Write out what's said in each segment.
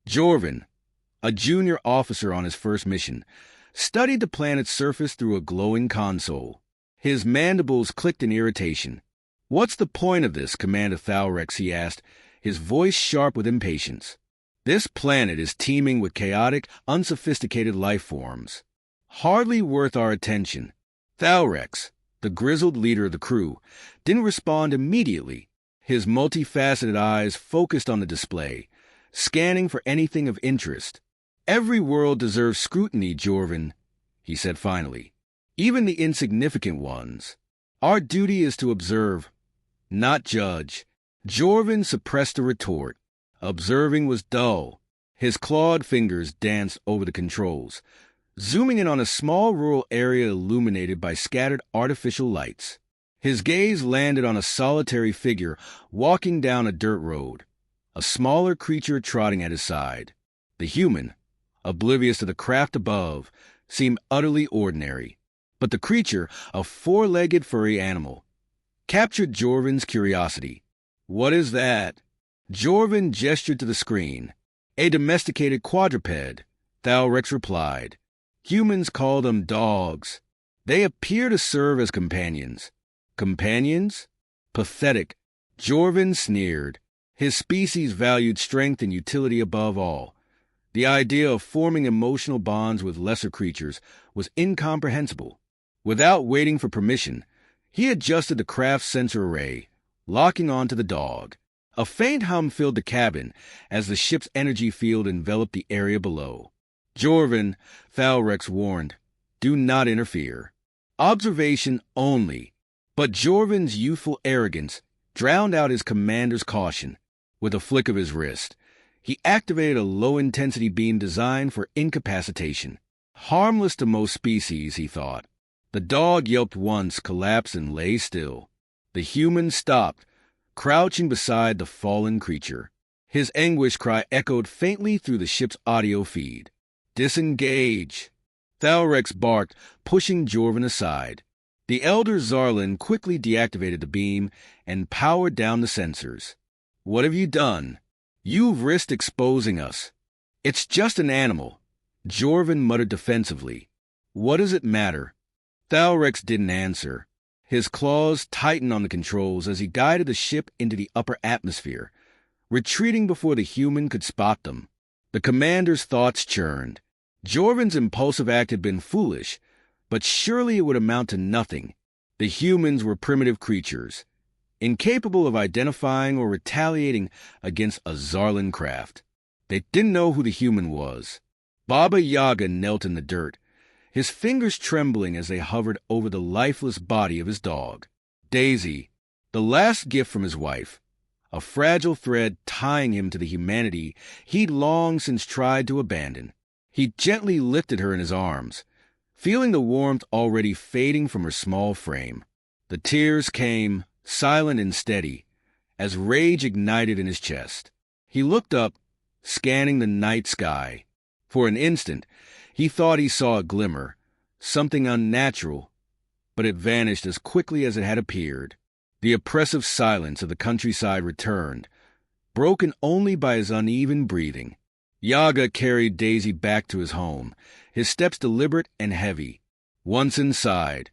Jorvin, a junior officer on his first mission, studied the planet's surface through a glowing console. His mandibles clicked in irritation. "What's the point of this, Commander Thalrex?" he asked, his voice sharp with impatience. "This planet is teeming with chaotic, unsophisticated life forms. Hardly worth our attention." Thalrex, the grizzled leader of the crew, didn't respond immediately. His multifaceted eyes focused on the display, scanning for anything of interest. "Every world deserves scrutiny, Jorvin," he said finally. "Even the insignificant ones. Our duty is to observe, not judge." Jorvin suppressed a retort. Observing was dull. His clawed fingers danced over the controls, zooming in on a small rural area illuminated by scattered artificial lights. His gaze landed on a solitary figure walking down a dirt road, a smaller creature trotting at his side. The human, oblivious to the craft above, seemed utterly ordinary. But the creature, a four-legged furry animal, captured Jorvin's curiosity. "What is that?" Jorvin gestured to the screen. "A domesticated quadruped," Thalrex replied. "Humans call them dogs. They appear to serve as companions." "Companions? Pathetic." Jorvin sneered. His species valued strength and utility above all. The idea of forming emotional bonds with lesser creatures was incomprehensible. Without waiting for permission, he adjusted the craft's sensor array, locking onto the dog. A faint hum filled the cabin as the ship's energy field enveloped the area below. "Jorvin," Thalrex warned, "do not interfere. Observation only." But Jorvin's youthful arrogance drowned out his commander's caution. With a flick of his wrist, he activated a low-intensity beam designed for incapacitation. Harmless to most species, he thought. The dog yelped once, collapsed, and lay still. The human stopped, crouching beside the fallen creature. His anguish cry echoed faintly through the ship's audio feed. "Disengage!" Thalrex barked, pushing Jorvin aside. The elder Zarlin quickly deactivated the beam and powered down the sensors. "What have you done? You've risked exposing us." "It's just an animal," Jorvin muttered defensively. "What does it matter?" Thalrex didn't answer. His claws tightened on the controls as he guided the ship into the upper atmosphere, retreating before the human could spot them. The commander's thoughts churned. Jorvin's impulsive act had been foolish, but surely it would amount to nothing. The humans were primitive creatures, incapable of identifying or retaliating against a Zarlin craft. They didn't know who the human was. Baba Yaga knelt in the dirt, his fingers trembling as they hovered over the lifeless body of his dog. Daisy, the last gift from his wife, a fragile thread tying him to the humanity he'd long since tried to abandon. He gently lifted her in his arms, feeling the warmth already fading from her small frame. The tears came, silent and steady, as rage ignited in his chest. He looked up, scanning the night sky. For an instant, he thought he saw a glimmer, something unnatural, but it vanished as quickly as it had appeared. The oppressive silence of the countryside returned, broken only by his uneven breathing. Yaga carried Daisy back to his home, his steps deliberate and heavy. Once inside,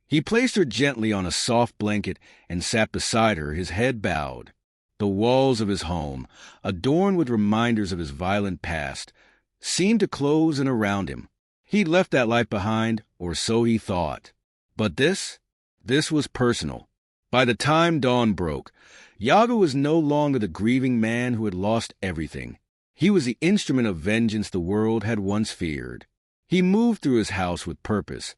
he placed her gently on a soft blanket and sat beside her, his head bowed. The walls of his home, adorned with reminders of his violent past, seemed to close in around him. He'd left that life behind, or so he thought. But this was personal. By the time dawn broke, Yaga was no longer the grieving man who had lost everything. He was the instrument of vengeance the world had once feared. He moved through his house with purpose,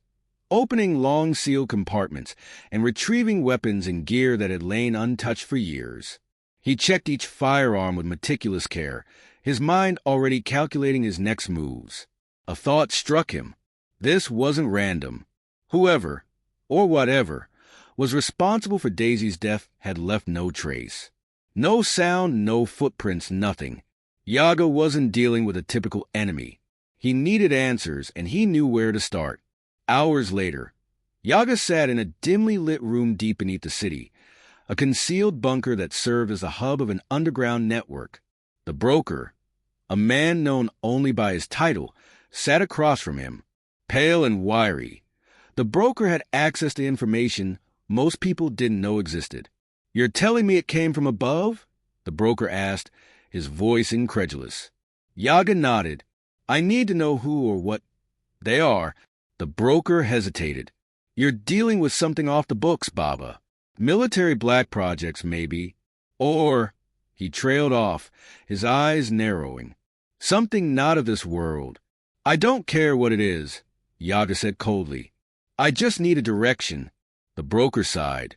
opening long sealed compartments and retrieving weapons and gear that had lain untouched for years. He checked each firearm with meticulous care, his mind already calculating his next moves. A thought struck him. This wasn't random. Whoever, or whatever, was responsible for Daisy's death had left no trace. No sound, no footprints, nothing. Yaga wasn't dealing with a typical enemy. He needed answers, and he knew where to start. Hours later, Yaga sat in a dimly lit room deep beneath the city, a concealed bunker that served as the hub of an underground network. The broker, A man known only by his title sat across from him, pale and wiry. The broker had access to information most people didn't know existed. "You're telling me it came from above?" the broker asked, his voice incredulous. Yaga nodded. "I need to know who or what they are." The broker hesitated. "You're dealing with something off the books, Baba. Military black projects, maybe. Or," he trailed off, his eyes narrowing, "something not of this world." "I don't care what it is," Yaga said coldly. "I just need a direction." The broker sighed,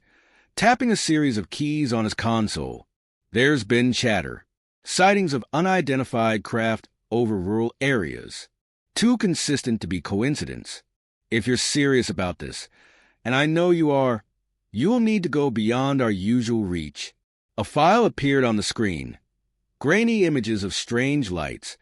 tapping a series of keys on his console. "There's been chatter. Sightings of unidentified craft over rural areas. Too consistent to be coincidence. If you're serious about this, and I know you are, you'll need to go beyond our usual reach." A file appeared on the screen. Grainy images of strange lights,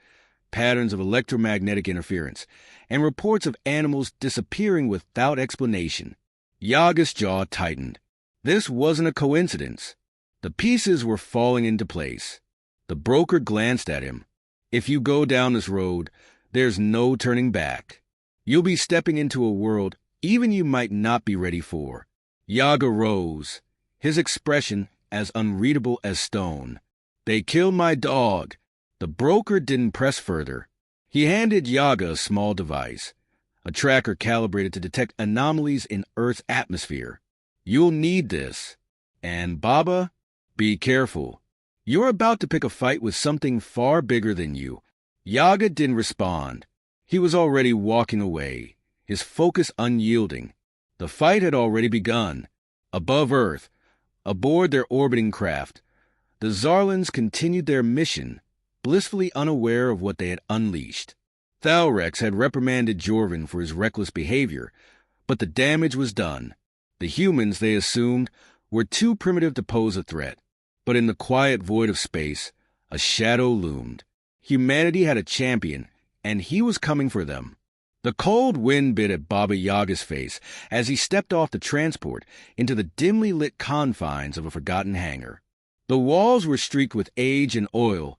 patterns of electromagnetic interference, and reports of animals disappearing without explanation. Yaga's jaw tightened. This wasn't a coincidence. The pieces were falling into place. The broker glanced at him. "If you go down this road, there's no turning back. You'll be stepping into a world even you might not be ready for." Yaga rose, his expression as unreadable as stone. "They killed my dog." The broker didn't press further. He handed Yaga a small device, a tracker calibrated to detect anomalies in Earth's atmosphere. "You'll need this. And Baba, be careful. You're about to pick a fight with something far bigger than you." Yaga didn't respond. He was already walking away, his focus unyielding. The fight had already begun. Above Earth, aboard their orbiting craft, the Zarlans continued their mission, blissfully unaware of what they had unleashed. Thalrex had reprimanded Jorvin for his reckless behavior, but the damage was done. The humans, they assumed, were too primitive to pose a threat. But in the quiet void of space, a shadow loomed. Humanity had a champion, and he was coming for them. The cold wind bit at Baba Yaga's face as he stepped off the transport into the dimly lit confines of a forgotten hangar. The walls were streaked with age and oil,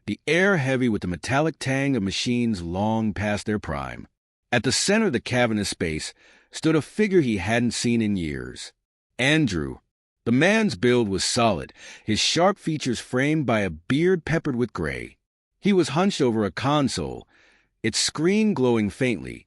the air heavy with the metallic tang of machines long past their prime. At the center of the cavernous space stood a figure he hadn't seen in years. Andrew. The man's build was solid, his sharp features framed by a beard peppered with gray. He was hunched over a console, its screen glowing faintly,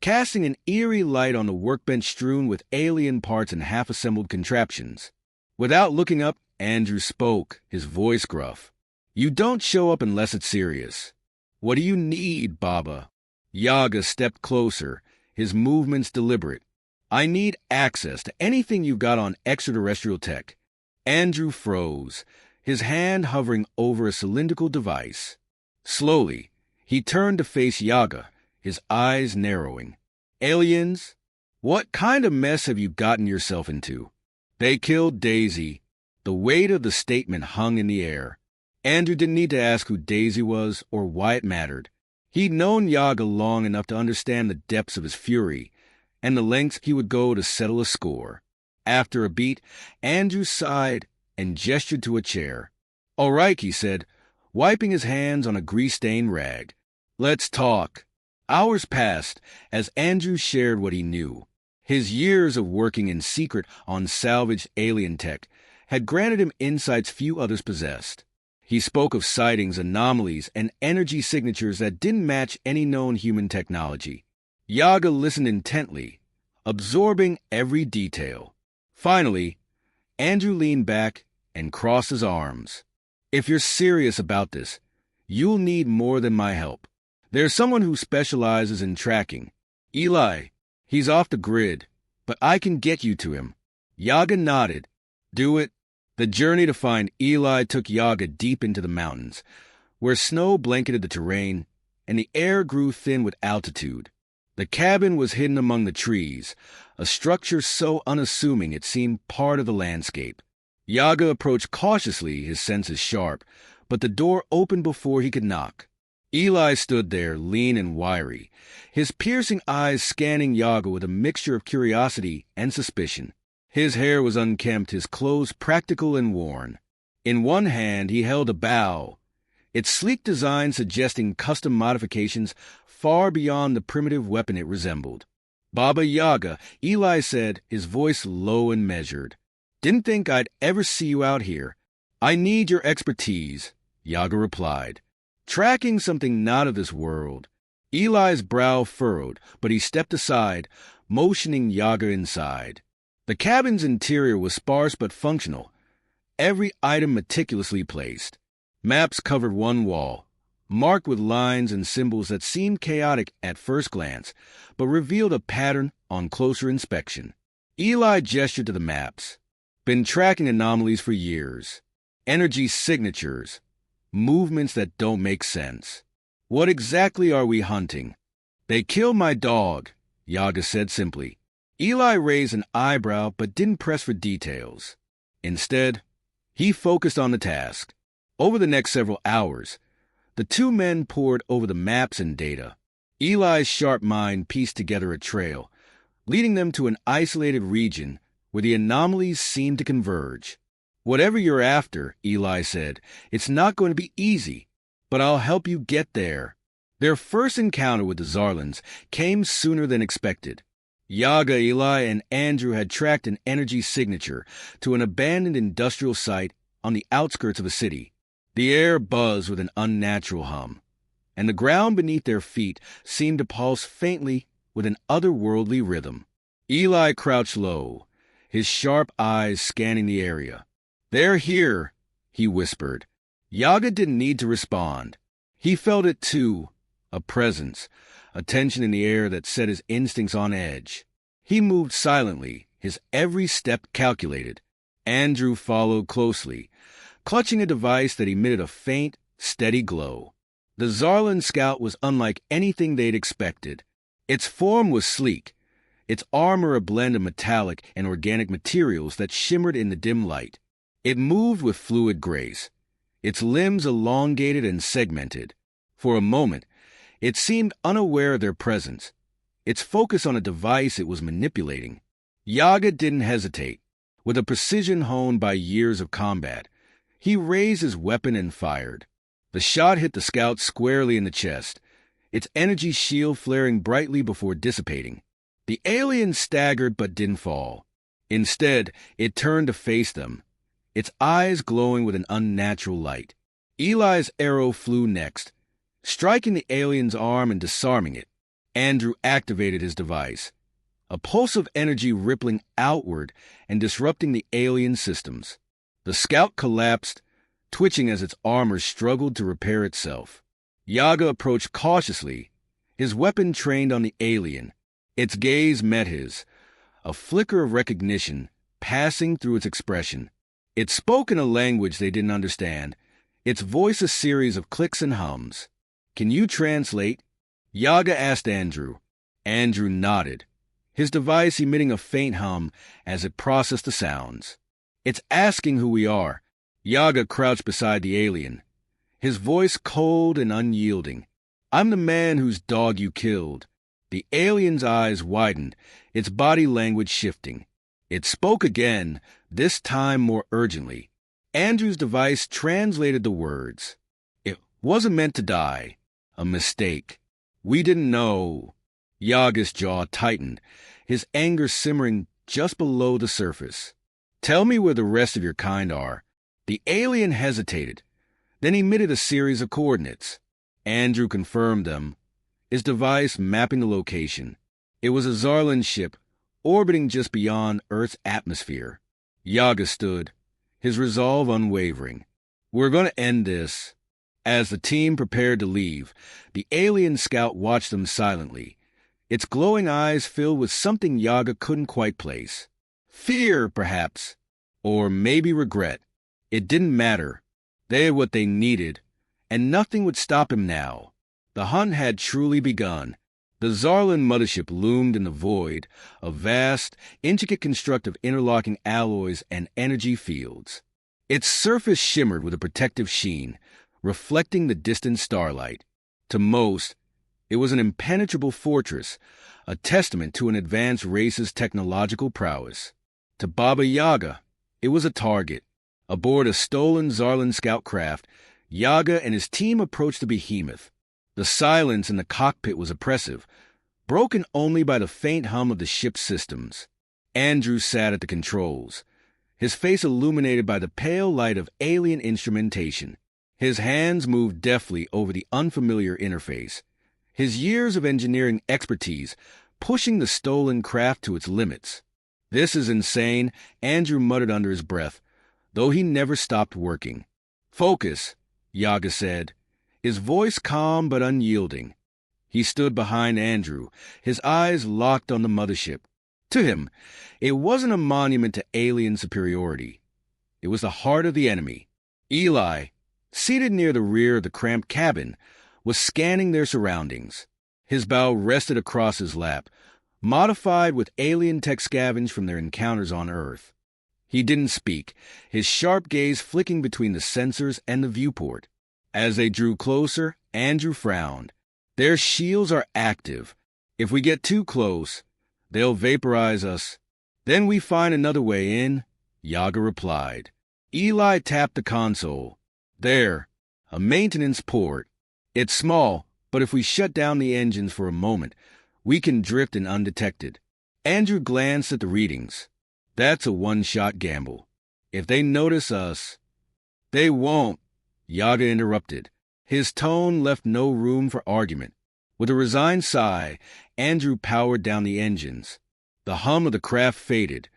casting an eerie light on the workbench strewn with alien parts and half-assembled contraptions. Without looking up, Andrew spoke, his voice gruff. "You don't show up unless it's serious. What do you need, Baba?" Yaga stepped closer, his movements deliberate. "I need access to anything you've got on extraterrestrial tech." Andrew froze, his hand hovering over a cylindrical device. Slowly, he turned to face Yaga, his eyes narrowing. "Aliens? What kind of mess have you gotten yourself into?" "They killed Daisy." The weight of the statement hung in the air. Andrew didn't need to ask who Daisy was or why it mattered. He'd known Yaga long enough to understand the depths of his fury and the lengths he would go to settle a score. After a beat, Andrew sighed and gestured to a chair. "All right," he said, wiping his hands on a grease-stained rag. "Let's talk." Hours passed as Andrew shared what he knew. His years of working in secret on salvaged alien tech had granted him insights few others possessed. He spoke of sightings, anomalies, and energy signatures that didn't match any known human technology. Yaga listened intently, absorbing every detail. Finally, Andrew leaned back and crossed his arms. "If you're serious about this, you'll need more than my help. There's someone who specializes in tracking. Eli. He's off the grid, but I can get you to him." Yaga nodded. "Do it." The journey to find Eli took Yaga deep into the mountains, where snow blanketed the terrain and the air grew thin with altitude. The cabin was hidden among the trees, a structure so unassuming it seemed part of the landscape. Yaga approached cautiously, his senses sharp, but the door opened before he could knock. Eli stood there, lean and wiry, his piercing eyes scanning Yaga with a mixture of curiosity and suspicion. His hair was unkempt, his clothes practical and worn. In one hand he held a bow, its sleek design suggesting custom modifications far beyond the primitive weapon it resembled. "Baba Yaga," Eli said, his voice low and measured. "Didn't think I'd ever see you out here. I need your expertise," Yaga replied. "Tracking something not of this world." Eli's brow furrowed, but he stepped aside, motioning Yaga inside. The cabin's interior was sparse but functional, every item meticulously placed. Maps covered one wall, marked with lines and symbols that seemed chaotic at first glance, but revealed a pattern on closer inspection. Eli gestured to the maps. "Been tracking anomalies for years. Energy signatures. Movements that don't make sense. What exactly are we hunting?" "They killed my dog," Yaga said simply. Eli raised an eyebrow but didn't press for details. Instead, he focused on the task. Over the next several hours, the two men pored over the maps and data. Eli's sharp mind pieced together a trail, leading them to an isolated region where the anomalies seemed to converge. "Whatever you're after," Eli said, "it's not going to be easy, but I'll help you get there." Their first encounter with the Zarlans came sooner than expected. Yaga, Eli, and Andrew had tracked an energy signature to an abandoned industrial site on the outskirts of a city. The air buzzed with an unnatural hum, and the ground beneath their feet seemed to pulse faintly with an otherworldly rhythm. Eli crouched low, his sharp eyes scanning the area. "They're here," he whispered. Yaga didn't need to respond. He felt it too, a presence, a tension in the air that set his instincts on edge. He moved silently, his every step calculated. Andrew followed closely, clutching a device that emitted a faint, steady glow. The Zarlan scout was unlike anything they'd expected. Its form was sleek, its armor a blend of metallic and organic materials that shimmered in the dim light. It moved with fluid grace, its limbs elongated and segmented. For a moment, it seemed unaware of their presence, its focus on a device it was manipulating. Yaga didn't hesitate. With a precision honed by years of combat, he raised his weapon and fired. The shot hit the scout squarely in the chest, its energy shield flaring brightly before dissipating. The alien staggered but didn't fall. Instead, it turned to face them, its eyes glowing with an unnatural light. Eli's arrow flew next, striking the alien's arm and disarming it. Andrew activated his device, a pulse of energy rippling outward and disrupting the alien systems. The scout collapsed, twitching as its armor struggled to repair itself. Yaga approached cautiously, his weapon trained on the alien. Its gaze met his, a flicker of recognition passing through its expression. It spoke in a language they didn't understand, its voice a series of clicks and hums. "Can you translate?" Yaga asked Andrew. Andrew nodded, his device emitting a faint hum as it processed the sounds. "It's asking who we are." Yaga crouched beside the alien, his voice cold and unyielding. "I'm the man whose dog you killed." The alien's eyes widened, its body language shifting. It spoke again, this time more urgently. Andrew's device translated the words. "It wasn't meant to die. A mistake. We didn't know." Yaga's jaw tightened, his anger simmering just below the surface. "Tell me where the rest of your kind are." The alien hesitated, then emitted a series of coordinates. Andrew confirmed them, his device mapping the location. It was a Zarlan ship, orbiting just beyond Earth's atmosphere. Yaga stood, his resolve unwavering. "We're going to end this." As the team prepared to leave, the alien scout watched them silently, its glowing eyes filled with something Yaga couldn't quite place. Fear, perhaps, or maybe regret. It didn't matter. They had what they needed, and nothing would stop him now. The hunt had truly begun. The Zarlan mothership loomed in the void, a vast, intricate construct of interlocking alloys and energy fields. Its surface shimmered with a protective sheen, reflecting the distant starlight. To most, it was an impenetrable fortress, a testament to an advanced race's technological prowess. To Baba Yaga, it was a target. Aboard a stolen Zarlan scout craft, Yaga and his team approached the behemoth. The silence in the cockpit was oppressive, broken only by the faint hum of the ship's systems. Andrew sat at the controls, his face illuminated by the pale light of alien instrumentation. His hands moved deftly over the unfamiliar interface, his years of engineering expertise pushing the stolen craft to its limits. "This is insane," Andrew muttered under his breath, though he never stopped working. "Focus," Yaga said, his voice calm but unyielding. He stood behind Andrew, his eyes locked on the mothership. To him, it wasn't a monument to alien superiority. It was the heart of the enemy. Eli, seated near the rear of the cramped cabin, was scanning their surroundings. His bow rested across his lap, modified with alien tech scavenged from their encounters on Earth. He didn't speak, his sharp gaze flicking between the sensors and the viewport. As they drew closer, Andrew frowned. "Their shields are active. If we get too close, they'll vaporize us. Then we find another way in," Yaga replied. Eli tapped the console. "There, a maintenance port. It's small, but if we shut down the engines for a moment, we can drift in undetected." Andrew glanced at the readings. "That's a one-shot gamble. If they notice us—" "They won't," Yaga interrupted. His tone left no room for argument. With a resigned sigh, Andrew powered down the engines. The hum of the craft faded,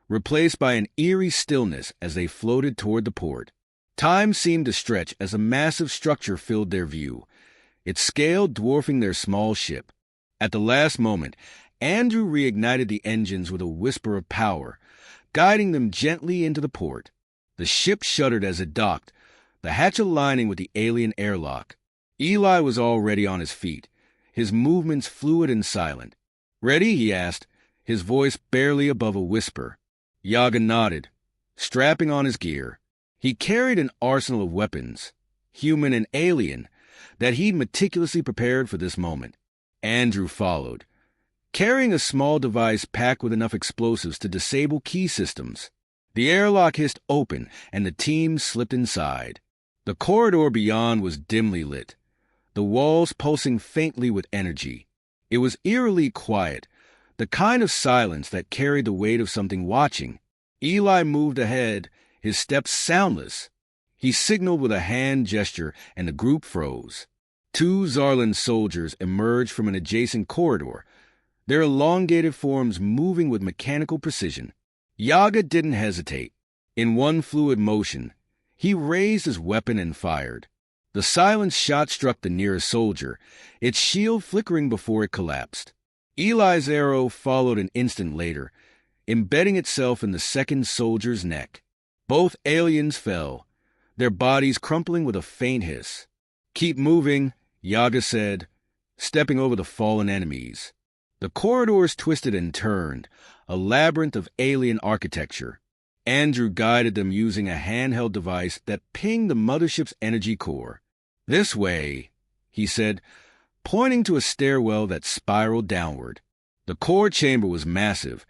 replaced by an eerie stillness as they floated toward the port. Time seemed to stretch as a massive structure filled their view, its scale dwarfing their small ship. At the last moment, Andrew reignited the engines with a whisper of power, guiding them gently into the port. The ship shuddered as it docked, the hatch aligning with the alien airlock. Eli was already on his feet, his movements fluid and silent. "Ready?" he asked, his voice barely above a whisper. Yaga nodded, strapping on his gear. He carried an arsenal of weapons, human and alien, that he'd meticulously prepared for this moment. Andrew followed, carrying a small device packed with enough explosives to disable key systems. The airlock hissed open, and the team slipped inside. The corridor beyond was dimly lit, the walls pulsing faintly with energy. It was eerily quiet, the kind of silence that carried the weight of something watching. Eli moved ahead, his steps soundless. He signaled with a hand gesture, and the group froze. Two Zarlan soldiers emerged from an adjacent corridor, their elongated forms moving with mechanical precision. Yaga didn't hesitate. In one fluid motion, he raised his weapon and fired. The silenced shot struck the nearest soldier, its shield flickering before it collapsed. Eli's arrow followed an instant later, embedding itself in the second soldier's neck. Both aliens fell, their bodies crumpling with a faint hiss. "Keep moving," Yaga said, stepping over the fallen enemies. The corridors twisted and turned, a labyrinth of alien architecture. Andrew guided them using a handheld device that pinged the mothership's energy core. "This way," he said, pointing to a stairwell that spiraled downward. The core chamber was massive,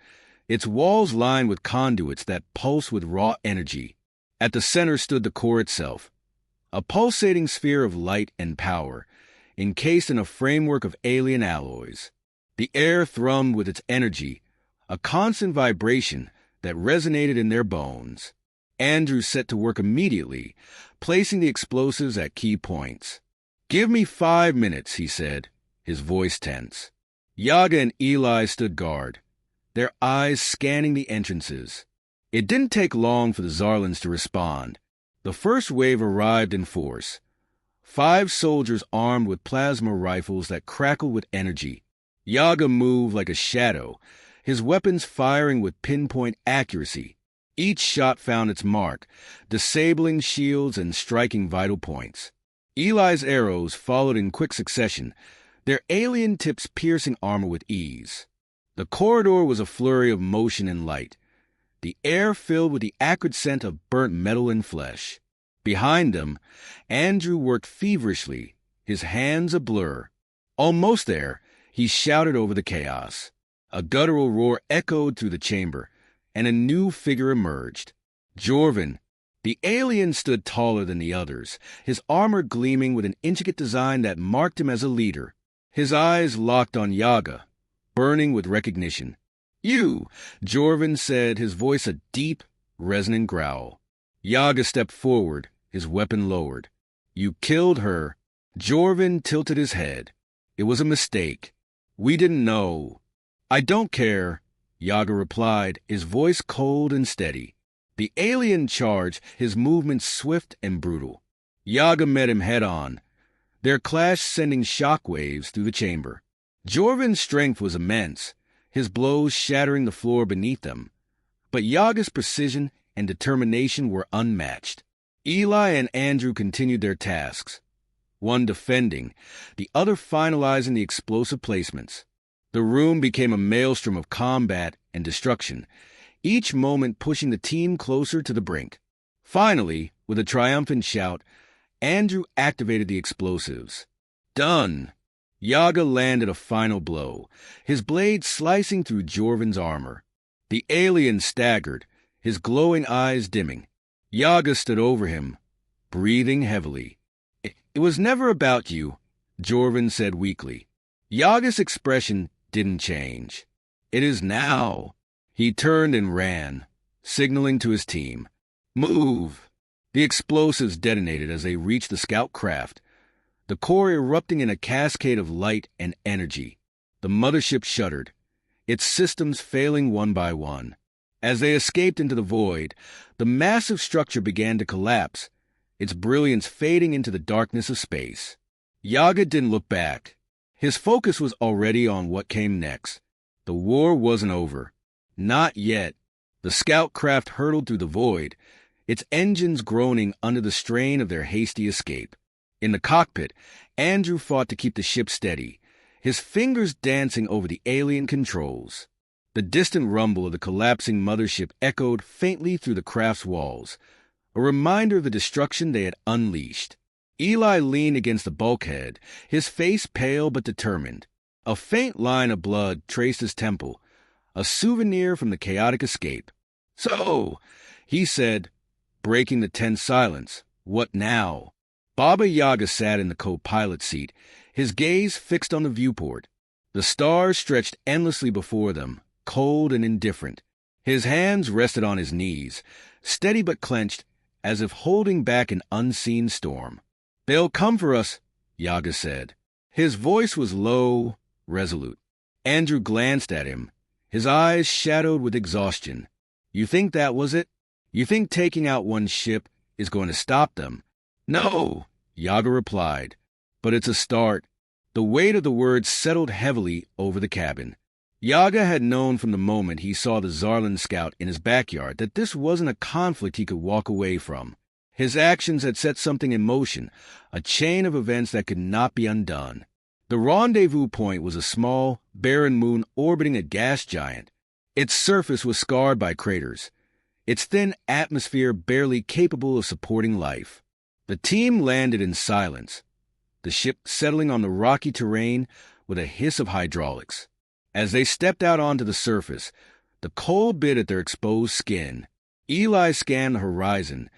its walls lined with conduits that pulsed with raw energy. At the center stood the core itself, a pulsating sphere of light and power, encased in a framework of alien alloys. The air thrummed with its energy, a constant vibration that resonated in their bones. Andrew set to work immediately, placing the explosives at key points. "Give me 5 minutes," he said, his voice tense. Yaga and Eli stood guard, their eyes scanning the entrances. It didn't take long for the Zarlans to respond. The first wave arrived in force. 5 soldiers armed with plasma rifles that crackled with energy. Yaga moved like a shadow, his weapons firing with pinpoint accuracy. Each shot found its mark, disabling shields and striking vital points. Eli's arrows followed in quick succession, their alien tips piercing armor with ease. The corridor was a flurry of motion and light, the air filled with the acrid scent of burnt metal and flesh. Behind them, Andrew worked feverishly, his hands a blur. Almost there, he shouted over the chaos. A guttural roar echoed through the chamber, and a new figure emerged. Jorvin, The alien stood taller than the others, his armor gleaming with an intricate design that marked him as a leader. His eyes locked on Yaga, burning with recognition. "You," Jorvin said, his voice a deep, resonant growl. Yaga stepped forward, his weapon lowered. "You killed her." Jorvin tilted his head. "It was a mistake. We didn't know." "I don't care," Yaga replied, his voice cold and steady. The alien charged, his movements swift and brutal. Yaga met him head-on, their clash sending shockwaves through the chamber. Jorvin's strength was immense, his blows shattering the floor beneath them. But Yaga's precision and determination were unmatched. Eli and Andrew continued their tasks, one defending, the other finalizing the explosive placements. The room became a maelstrom of combat and destruction, each moment pushing the team closer to the brink. Finally, with a triumphant shout, Andrew activated the explosives. "Done!" Yaga landed a final blow, his blade slicing through Jorvin's armor. The alien staggered, his glowing eyes dimming. Yaga stood over him, breathing heavily. It was never about you," Jorvin said weakly. Yaga's expression didn't change. "It is now." He turned and ran, signaling to his team. "Move!" The explosives detonated as they reached the scout craft, the core erupting in a cascade of light and energy. The mothership shuddered, its systems failing one by one. As they escaped into the void, the massive structure began to collapse, its brilliance fading into the darkness of space. Yaga didn't look back. His focus was already on what came next. The war wasn't over. Not yet. The scout craft hurtled through the void, its engines groaning under the strain of their hasty escape. In the cockpit, Andrew fought to keep the ship steady, his fingers dancing over the alien controls. The distant rumble of the collapsing mothership echoed faintly through the craft's walls, a reminder of the destruction they had unleashed. Eli leaned against the bulkhead, his face pale but determined. A faint line of blood traced his temple, a souvenir from the chaotic escape. "So," he said, breaking the tense silence, "what now?" Baba Yaga sat in the co-pilot seat, his gaze fixed on the viewport. The stars stretched endlessly before them, cold and indifferent. His hands rested on his knees, steady but clenched, as if holding back an unseen storm. "They'll come for us," Yaga said. His voice was low, resolute. Andrew glanced at him, his eyes shadowed with exhaustion. "You think that was it? You think taking out one ship is going to stop them?" "No," Yaga replied, "but it's a start." The weight of the words settled heavily over the cabin. Yaga had known from the moment he saw the Zarlan scout in his backyard that this wasn't a conflict he could walk away from. His actions had set something in motion, a chain of events that could not be undone. The rendezvous point was a small, barren moon orbiting a gas giant. Its surface was scarred by craters, its thin atmosphere barely capable of supporting life. The team landed in silence, the ship settling on the rocky terrain with a hiss of hydraulics. As they stepped out onto the surface, the cold bit at their exposed skin. Eli scanned the horizon,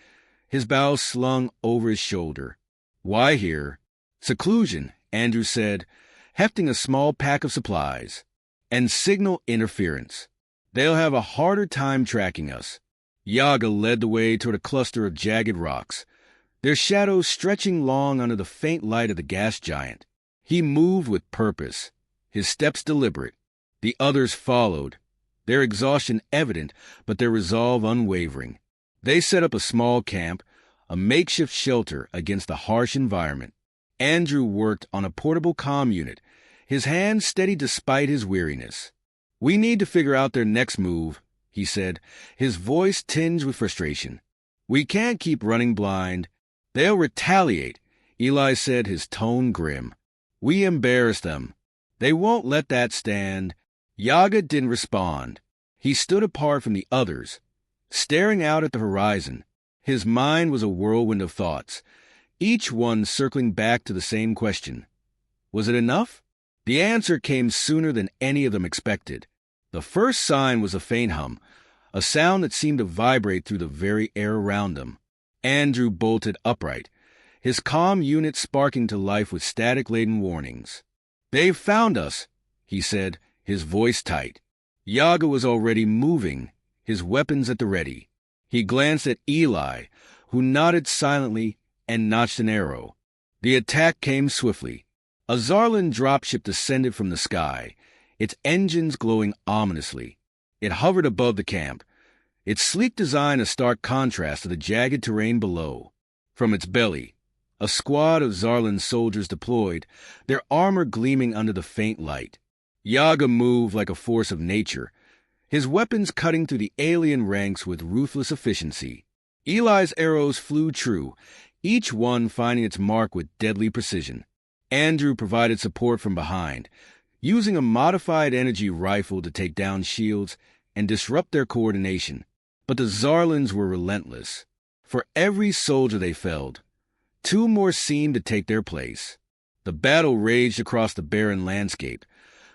his bow slung over his shoulder. "Why here?" "Seclusion," Andrew said, hefting a small pack of supplies. "And signal interference. They'll have a harder time tracking us." Yaga led the way toward a cluster of jagged rocks, their shadows stretching long under the faint light of the gas giant. He moved with purpose, his steps deliberate. The others followed, their exhaustion evident but their resolve unwavering. They set up a small camp, a makeshift shelter against the harsh environment. Andrew worked on a portable comm unit, his hands steady despite his weariness. "We need to figure out their next move," he said, his voice tinged with frustration. "We can't keep running blind. They'll retaliate," Eli said, his tone grim. "We embarrass them. They won't let that stand." Yaga didn't respond. He stood apart from the others, staring out at the horizon. His mind was a whirlwind of thoughts, each one circling back to the same question. Was it enough? The answer came sooner than any of them expected. The first sign was a faint hum, a sound that seemed to vibrate through the very air around them. Andrew bolted upright, his comm unit sparking to life with static-laden warnings. "They've found us," he said, his voice tight. Yaga was already moving, his weapons at the ready. He glanced at Eli, who nodded silently and notched an arrow. The attack came swiftly. A Zarlan dropship descended from the sky, its engines glowing ominously. It hovered above the camp, its sleek design a stark contrast to the jagged terrain below. From its belly, a squad of Zarlan soldiers deployed, their armor gleaming under the faint light. Yaga moved like a force of nature, his weapons cutting through the alien ranks with ruthless efficiency. Eli's arrows flew true, each one finding its mark with deadly precision. Andrew provided support from behind, using a modified energy rifle to take down shields and disrupt their coordination. But the Zarlans were relentless. For every soldier they felled, two more seemed to take their place. The battle raged across the barren landscape,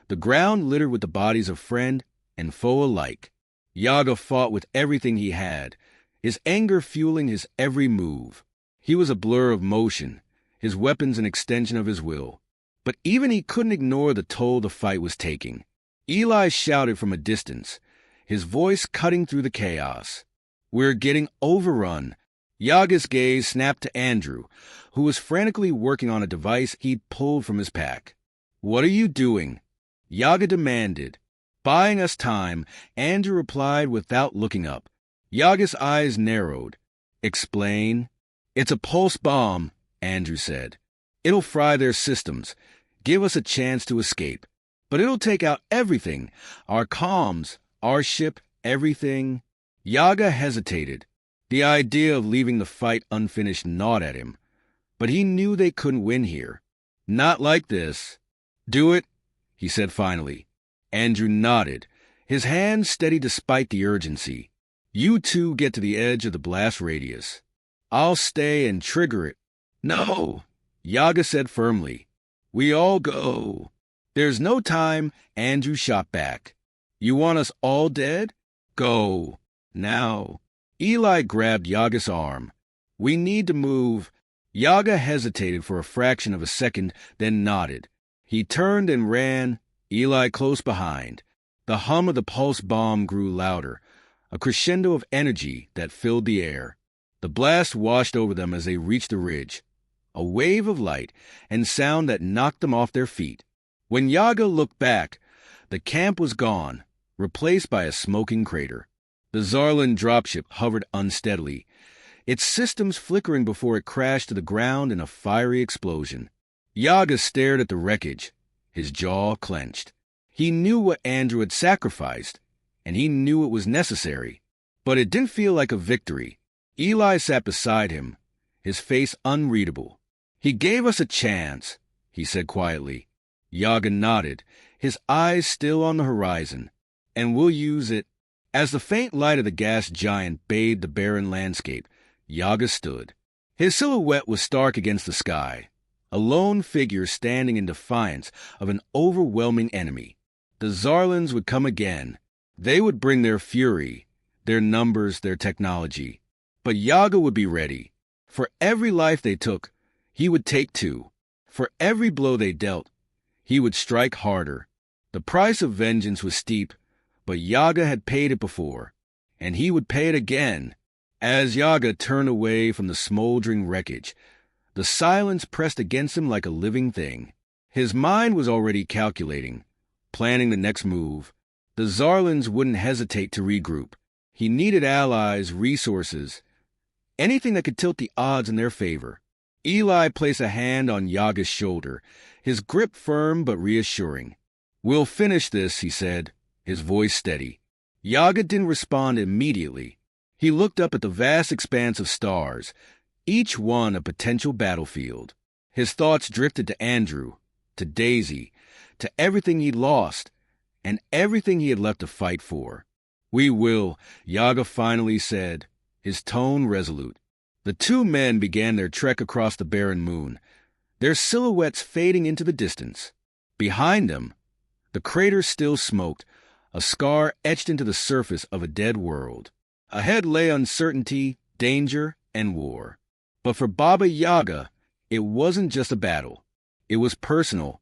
the ground littered with the bodies of friend and foe alike. Yaga fought with everything he had, his anger fueling his every move. He was a blur of motion, his weapons an extension of his will. But even he couldn't ignore the toll the fight was taking. Eli shouted from a distance, his voice cutting through the chaos. "We're getting overrun." Yaga's gaze snapped to Andrew, who was frantically working on a device he'd pulled from his pack. "What are you doing?" Yaga demanded. "Buying us time," Andrew replied without looking up. Yaga's eyes narrowed. "Explain." "It's a pulse bomb," Andrew said. "It'll fry their systems, give us a chance to escape. But it'll take out everything, our comms, our ship, everything." Yaga hesitated. The idea of leaving the fight unfinished gnawed at him. But he knew they couldn't win here. "Not like this." "Do it," he said finally. Andrew nodded, his hand steady despite the urgency. "You two get to the edge of the blast radius. I'll stay and trigger it." "No," Yaga said firmly. "We all go." "There's no time," Andrew shot back. "You want us all dead? Go. Now." Eli grabbed Yaga's arm. "We need to move." Yaga hesitated for a fraction of a second, then nodded. He turned and ran, Eli close behind. The hum of the pulse bomb grew louder, a crescendo of energy that filled the air. The blast washed over them as they reached the ridge, a wave of light and sound that knocked them off their feet. When Yaga looked back, the camp was gone, replaced by a smoking crater. The Zarlan dropship hovered unsteadily, its systems flickering before it crashed to the ground in a fiery explosion. Yaga stared at the wreckage, his jaw clenched. He knew what Andrew had sacrificed, and he knew it was necessary. But it didn't feel like a victory. Eli sat beside him, his face unreadable. "He gave us a chance," he said quietly. Yaga nodded, his eyes still on the horizon. "And we'll use it." As the faint light of the gas giant bathed the barren landscape, Yaga stood. His silhouette was stark against the sky, a lone figure standing in defiance of an overwhelming enemy. The Zarlans would come again. They would bring their fury, their numbers, their technology. But Yaga would be ready. For every life they took, he would take two. For every blow they dealt, he would strike harder. The price of vengeance was steep, but Yaga had paid it before, and he would pay it again. As Yaga turned away from the smoldering wreckage, the silence pressed against him like a living thing. His mind was already calculating, planning the next move. The Zarlans wouldn't hesitate to regroup. He needed allies, resources, anything that could tilt the odds in their favor. Eli placed a hand on Yaga's shoulder, his grip firm but reassuring. "We'll finish this," he said, his voice steady. Yaga didn't respond immediately. He looked up at the vast expanse of stars, each one a potential battlefield. His thoughts drifted to Andrew, to Daisy, to everything he'd lost, and everything he had left to fight for. "We will," Yaga finally said, his tone resolute. The two men began their trek across the barren moon, their silhouettes fading into the distance. Behind them, the crater still smoked, a scar etched into the surface of a dead world. Ahead lay uncertainty, danger, and war. But for Baba Yaga, it wasn't just a battle. It was personal,